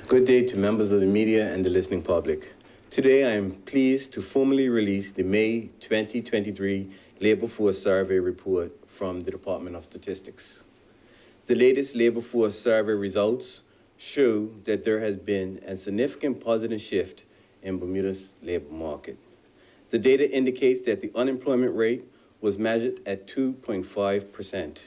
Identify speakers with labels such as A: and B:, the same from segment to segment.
A: Good day to members of the media and the listening public. Today I am pleased to formally release the May 2023 Labor Force Survey report from the Department of Statistics. The latest Labor Force Survey results show that there has been a significant positive shift in Bermuda's labor market. The data indicates that the unemployment rate was measured at 2.5%.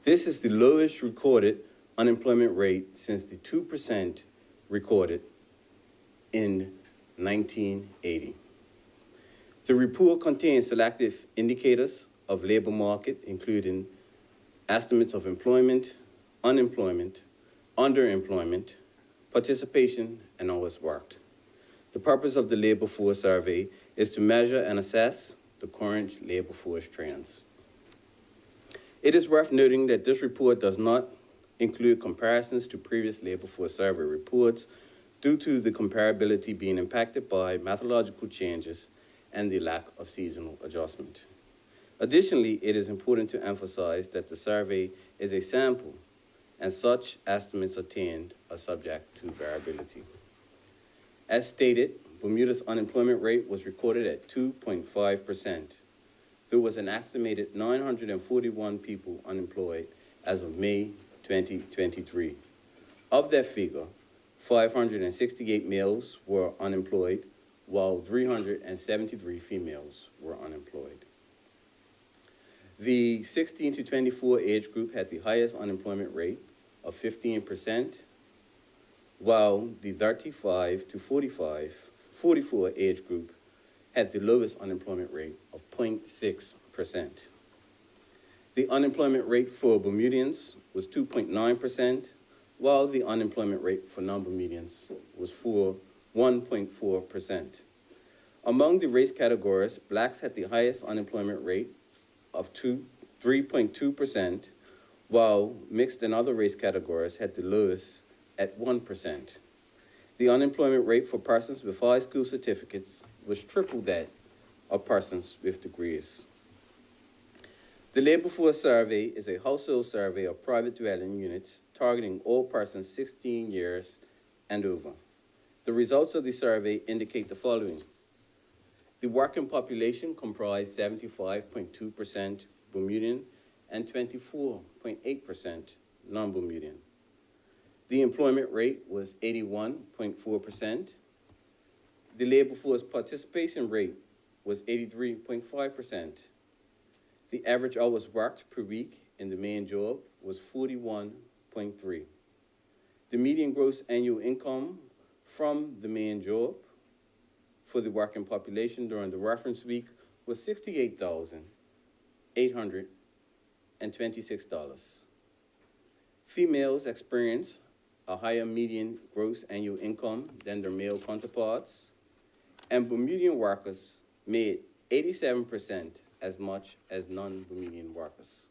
A: This is the lowest recorded unemployment rate since the 2% recorded in 1980. The report contains selective indicators of labor market, including estimates of employment, unemployment, underemployment, participation, and hours worked. The purpose of the Labor Force Survey is to measure and assess the current labor force trends. It is worth noting that this report does not include comparisons to previous Labor Force Survey reports due to the comparability being impacted by methodological changes and the lack of seasonal adjustment. Additionally, it is important to emphasize that the survey is a sample, and such estimates obtained are subject to variability. As stated, Bermuda's unemployment rate was recorded at 2.5%. There was an estimated 941 people unemployed as of May 2023. Of that figure, 568 males were unemployed, while 373 females were unemployed. The 16 to 24 age group had the highest unemployment rate of 15%, while the 35 to 44 age group had the lowest unemployment rate of 0.6%. The unemployment rate for Bermudians was 2.9%, while the unemployment rate for non-Bermudians was 1.4%. Among the race categories, blacks had the highest unemployment rate of 3.2%, while mixed and other race categories had the lowest at 1%. The unemployment rate for persons with high school certificates was triple that of persons with degrees. The Labor Force Survey is a household survey of private dwelling units targeting all persons 16 years and over. The results of the survey indicate the following. The working population comprised 75.2% Bermudian and 24.8% non-Bermudian. The employment rate was 81.4%. The labor force participation rate was 83.5%. The average hours worked per week in the main job was 41.3. The median gross annual income from the main job for the working population during the reference week was $68,826. Females experienced a higher median gross annual income than their male counterparts, and Bermudian workers made 87% as much as non-Bermudian workers.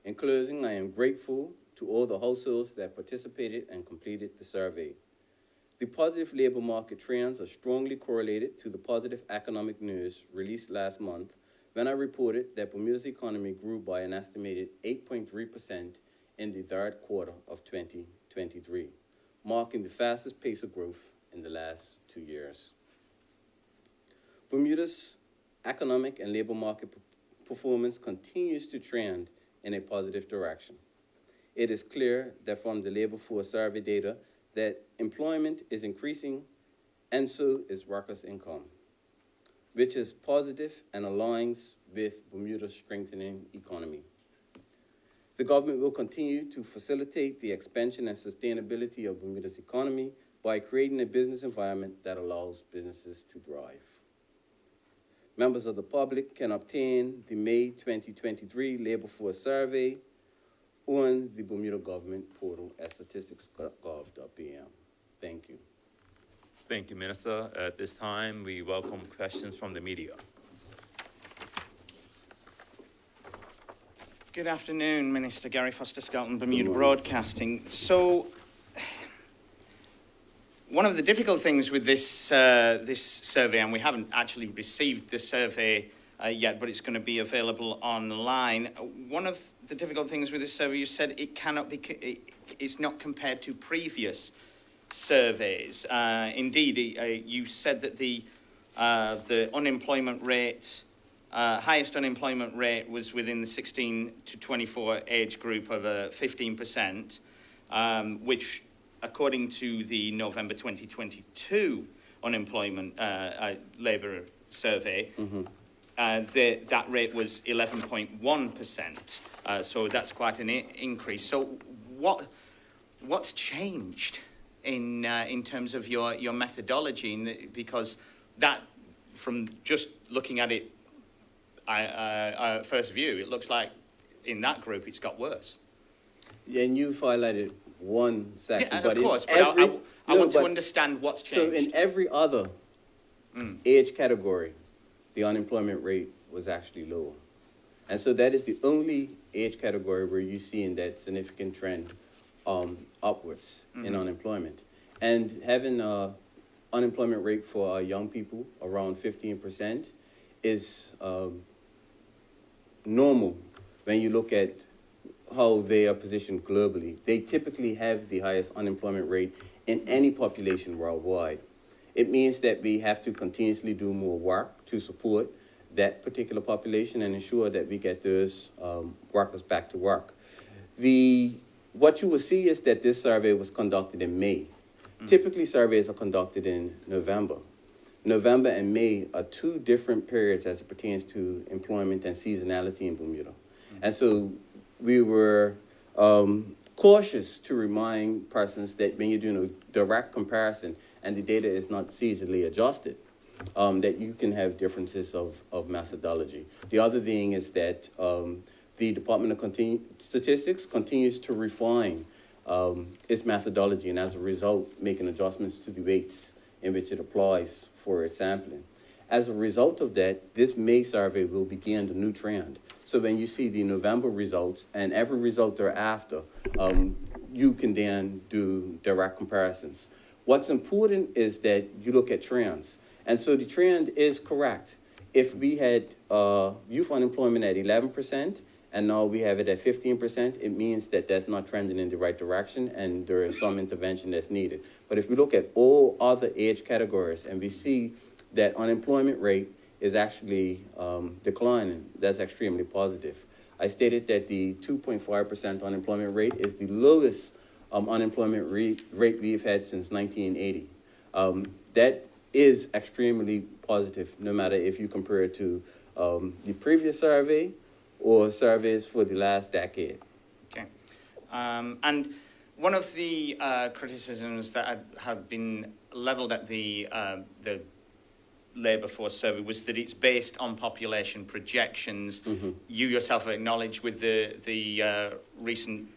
A: In closing, I am grateful to all the households that participated and completed the survey. The positive labor market trends are strongly correlated to the positive economic news released last month when I reported that Bermuda's economy grew by an estimated 8.3% in the third quarter of 2023, marking the fastest pace of growth in the last 2 years. Bermuda's economic and labor market performance continues to trend in a positive direction. It is clear that from the Labor Force Survey data that employment is increasing and so is workers' income, which is positive and aligns with Bermuda's strengthening economy. The government will continue to facilitate the expansion and sustainability of Bermuda's economy by creating a business environment that allows businesses to thrive. Members of the public can obtain the May 2023 Labor Force Survey on the Bermuda government portal at statistics.gov.bm. Thank you.
B: Thank you, Minister. At this time, we welcome questions from the media.
C: Good afternoon, Minister. Gary Foster-Skelton, Bermuda Broadcasting. So, one of the difficult things with this survey, and we haven't actually received the survey yet, but it's going to be available online. One of the difficult things with this survey, you said it cannot be, it's not compared to previous surveys. Indeed, you said that the unemployment rate, highest unemployment rate was within the 16 to 24 age group of 15%, which, according to the November 2022 unemployment labour survey, that rate was 11.1%. So that's quite an increase. So what's changed in terms of your methodology? Because that, from just looking at it at first view, it looks like in that group it's got worse.
A: And you've highlighted one section.
C: Yeah,
A: but
C: of course,
A: but
C: I want to understand what's changed.
A: So in every other age category, the unemployment rate was actually lower. And so that is the only age category where you're seeing that significant trend upwards in unemployment. And having an unemployment rate for young people around 15% is normal when you look at how they are positioned globally. They typically have the highest unemployment rate in any population worldwide. It means that we have to continuously do more work to support that particular population and ensure that we get those workers back to work. What you will see is that this survey was conducted in May. Typically, surveys are conducted in November. November and May are two different periods as it pertains to employment and seasonality in Bermuda. And so we were cautious to remind persons that when you're doing a direct comparison and the data is not seasonally adjusted, that you can have differences of methodology. The other thing is that the Department of Statistics continues to refine its methodology, and as a result, making adjustments to the weights in which it applies for its sampling. As a result of that, this May survey will begin the new trend. So when you see the November results and every result thereafter, you can then do direct comparisons. What's important is that you look at trends. And so the trend is correct. If we had youth unemployment at 11%, and now we have it at 15%, it means that that's not trending in the right direction and there is some intervention that's needed. But if we look at all other age categories and we see that unemployment rate is actually declining, that's extremely positive. I stated that the 2.5% unemployment rate is the lowest unemployment rate we've had since 1980. That is extremely positive, no matter if you compare it to the previous survey or surveys for the last decade.
C: Okay. And one of the criticisms that have been leveled at the labour force survey was that it's based on population projections. You yourself have acknowledged with the recent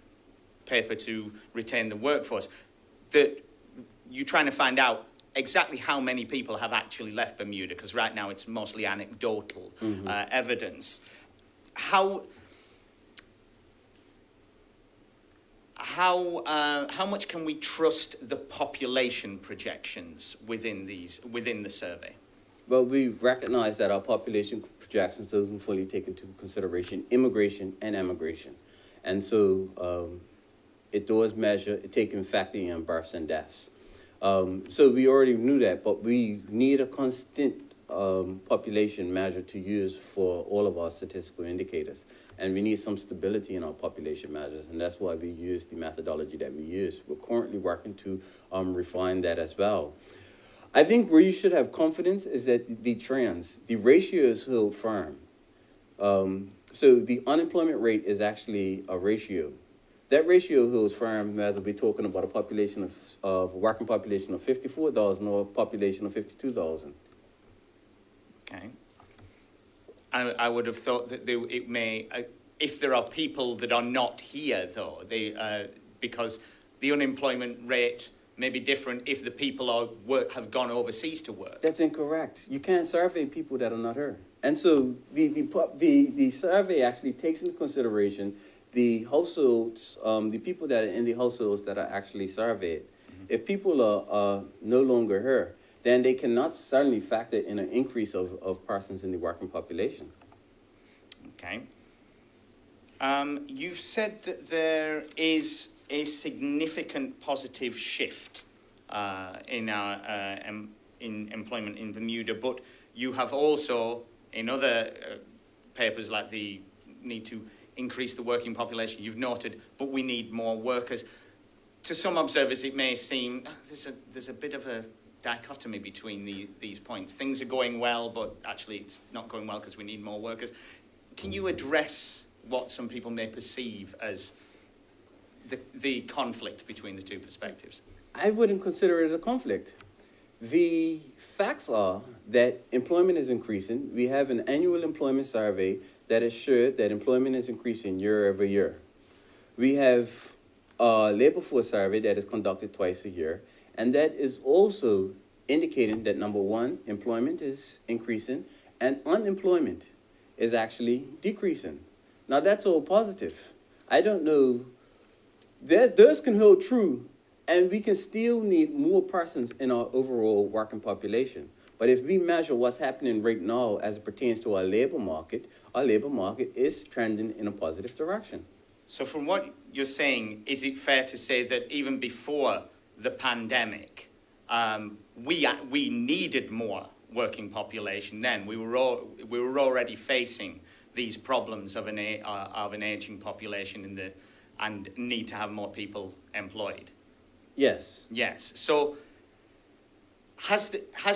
C: paper to retain the workforce that you're trying to find out exactly how many people have actually left Bermuda, because right now it's mostly anecdotal evidence. How much can we trust the population projections within the survey?
A: Well, we recognize that our population projections doesn't fully take into consideration immigration and emigration. And so it does measure, taking factor in births and deaths. So we already knew that, but we need a constant population measure to use for all of our statistical indicators. And we need some stability in our population measures, and that's why we use the methodology that we use. We're currently working to refine that as well. I think where you should have confidence is that the trends, the ratios hold firm. So the unemployment rate is actually a ratio. That ratio holds firm whether we're talking about a population of working population of 54,000 or a population of 52,000.
C: Okay. I would have thought that it may, if there are people that are not here, though, because the unemployment rate may be different if the people have gone overseas to work.
A: That's incorrect. You can't survey people that are not here. And so the survey actually takes into consideration the households, the people that are in the households that are actually surveyed. If people are no longer here, then they cannot certainly factor in an increase of persons in the working population.
C: Okay. You've said that there is a significant positive shift in our in employment in Bermuda, but you have also, in other papers like the need to increase the working population, you've noted, but we need more workers. To some observers, it may seem there's a bit of a dichotomy between these points. Things are going well, but actually it's not going well because we need more workers. Can you address what some people may perceive as the conflict between the two perspectives?
A: I wouldn't consider it a conflict. The facts are that employment is increasing. We have an annual employment survey that assured that employment is increasing year over year. We have a labor force survey that is conducted twice a year, and that is also indicating that, number one, employment is increasing and unemployment is actually decreasing. Now, that's all positive. I don't know, those can hold true, and we can still need more persons in our overall working population. But if we measure what's happening right now as it pertains to our labor market is trending in a positive direction.
C: So from what you're saying, is it fair to say that even before the pandemic, we needed more working population then? We were already facing these problems of an aging population and need to have more people employed.
A: Yes.
C: Yes. So has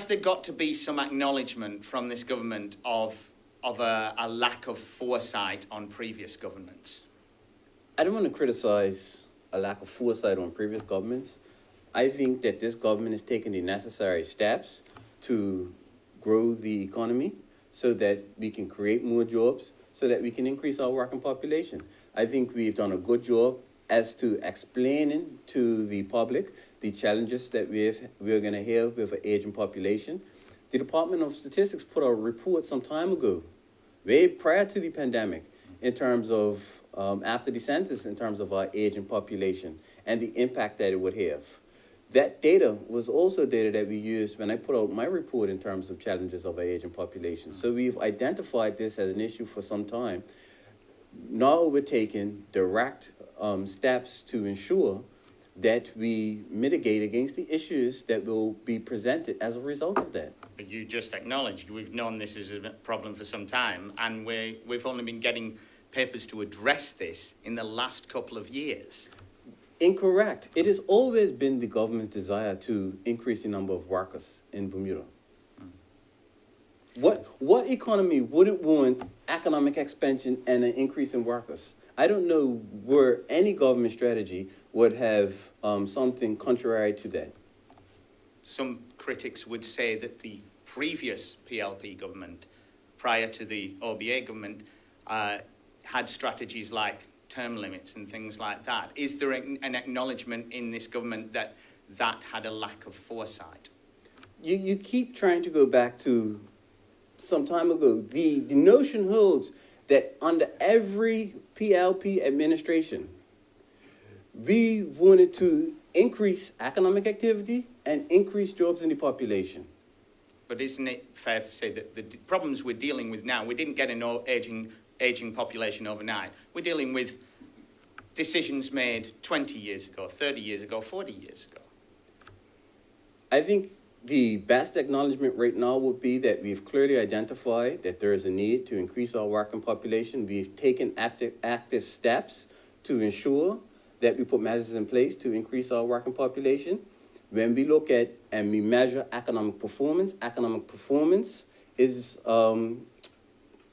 C: there got to be some acknowledgement from this government of a lack of foresight on previous governments?
A: I don't want to criticize a lack of foresight on previous governments. I think that this government has taken the necessary steps to grow the economy so that we can create more jobs, so that we can increase our working population. I think we've done a good job as to explaining to the public the challenges that we're going to have with an aging population. The Department of Statistics put out a report some time ago, way prior to the pandemic, in terms of, after the census, in terms of our aging population and the impact that it would have. That data was also data that we used when I put out my report in terms of challenges of our aging population. So we've identified this as an issue for some time. Now we're taking direct steps to ensure that we mitigate against the issues that will be presented as a result of that.
C: But you just acknowledged we've known this is a problem for some time, and we've only been getting papers to address this in the last couple of years.
A: Incorrect. It has always been the government's desire to increase the number of workers in Bermuda. What economy wouldn't want economic expansion and an increase in workers? I don't know where any government strategy would have something contrary to that.
C: Some critics would say that the previous PLP government, prior to the OBA government, had strategies like term limits and things like that. Is there an acknowledgement in this government that had a lack of foresight?
A: You keep trying to go back to some time ago. The notion holds that under every PLP administration, we wanted to increase economic activity and increase jobs in the population.
C: But isn't it fair to say that the problems we're dealing with now, we didn't get an aging population overnight. We're dealing with decisions made 20 years ago, 30 years ago, 40 years ago.
A: I think the best acknowledgement right now would be that we've clearly identified that there is a need to increase our working population. We've taken active steps to ensure that we put measures in place to increase our working population. When we look at and we measure economic performance is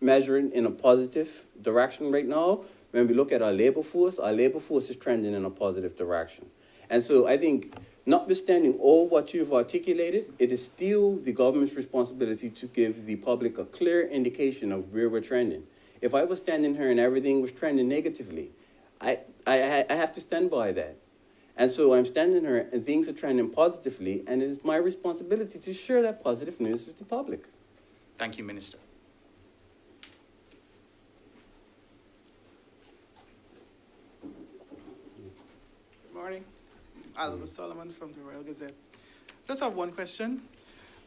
A: measuring in a positive direction right now. When we look at our labor force is trending in a positive direction. And so I think, notwithstanding all what you've articulated, it is still the government's responsibility to give the public a clear indication of where we're trending. If I was standing here and everything was trending negatively, I have to stand by that. And so I'm standing here and things are trending positively, and it is my responsibility to share that positive news with the public.
C: Thank you, Minister.
D: Good morning. Oliver Solomon from the Royal Gazette. Just have one question.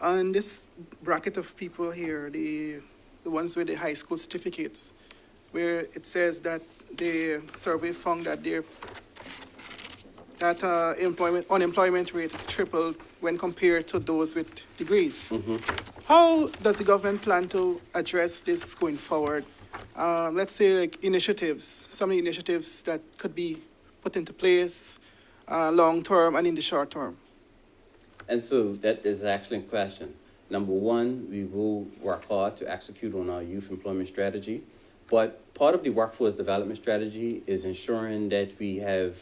D: On this bracket of people here, the ones with the high school certificates, where it says that the survey found that unemployment rate is tripled when compared to those with degrees. How does the government plan to address this going forward? Let's say like initiatives, some of the initiatives that could be put into place long term and in the short term.
A: And so that is an excellent question. Number one, we will work hard to execute on our youth employment strategy. But part of the workforce development strategy is ensuring that we have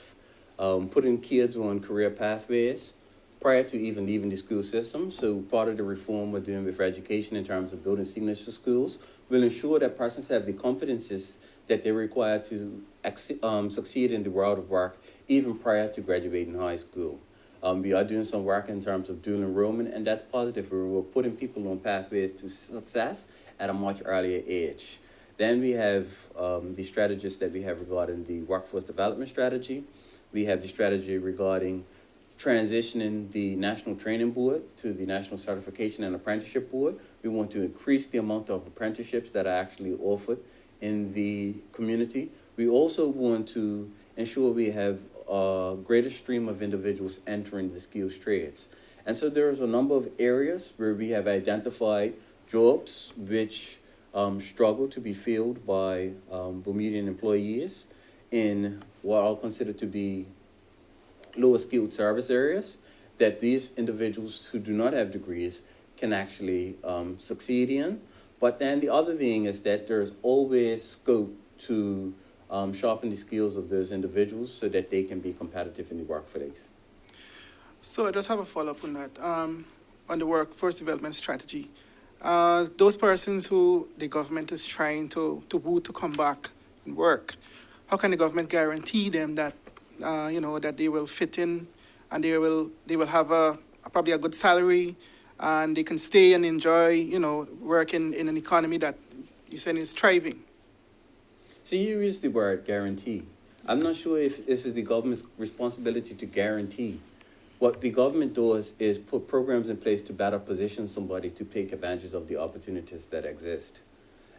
A: putting kids on career pathways prior to even leaving the school system. So part of the reform we're doing with education in terms of building signature schools will ensure that persons have the competencies that they require to succeed in the world of work even prior to graduating high school. We are doing some work in terms of dual enrollment, and that's positive. We're putting people on pathways to success at a much earlier age. Then we have the strategies that we have regarding the workforce development strategy. We have the strategy regarding transitioning the National Training Board to the National Certification and Apprenticeship Board. We want to increase the amount of apprenticeships that are actually offered in the community. We also want to ensure we have a greater stream of individuals entering the skills trades. And so there's a number of areas where we have identified jobs which struggle to be filled by Bermudian employees in what I'll consider to be lower skilled service areas, that these individuals who do not have degrees can actually succeed in. But then the other thing is that there's always scope to sharpen the skills of those individuals so that they can be competitive in the workplace.
D: So I just have a follow-up on that, on the workforce development strategy. Those persons who the government is trying to woo to come back and work, how can the government guarantee them that, that they will fit in and they will have probably a good salary and they can stay and enjoy, work in an economy that you said is thriving?
A: So you used the word guarantee. I'm not sure if it's the government's responsibility to guarantee. What the government does is put programs in place to better position somebody to take advantage of the opportunities that exist.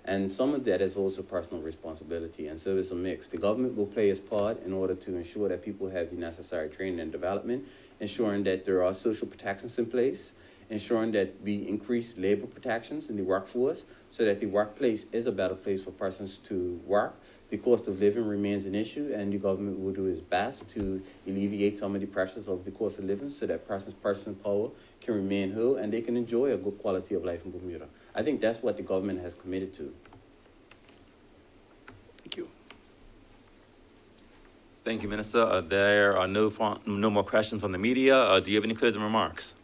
A: And some of that is also personal responsibility, and so it's a mix. The government will play its part in order to ensure that people have the necessary training and development, ensuring that there are social protections in place, ensuring that we increase labor protections in the workforce so that the workplace is a better place for persons to work. The cost of living remains an issue, and the government will do its best to alleviate some of the pressures of the cost of living so that persons' personal power can remain whole and they can enjoy a good quality of life in Bermuda. I think that's what the government has committed to.
D: Thank you.
B: Thank you, Minister. There are no more questions from the media. Do you have any closing remarks?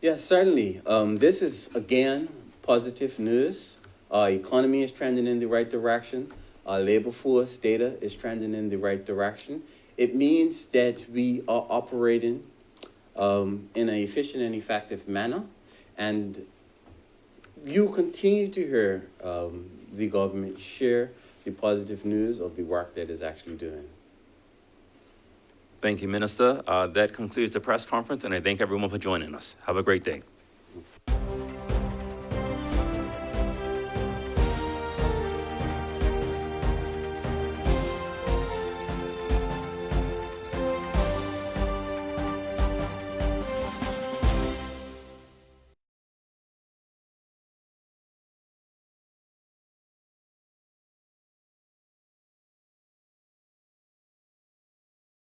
A: Yes, certainly. This is, again, positive news. Our economy is trending in the right direction. Our labor force data is trending in the right direction. It means that we are operating in an efficient and effective manner. And you continue to hear the government share the positive news of the work that is actually doing.
B: Thank you, Minister. That concludes the press conference, and I thank everyone for joining us. Have a great day.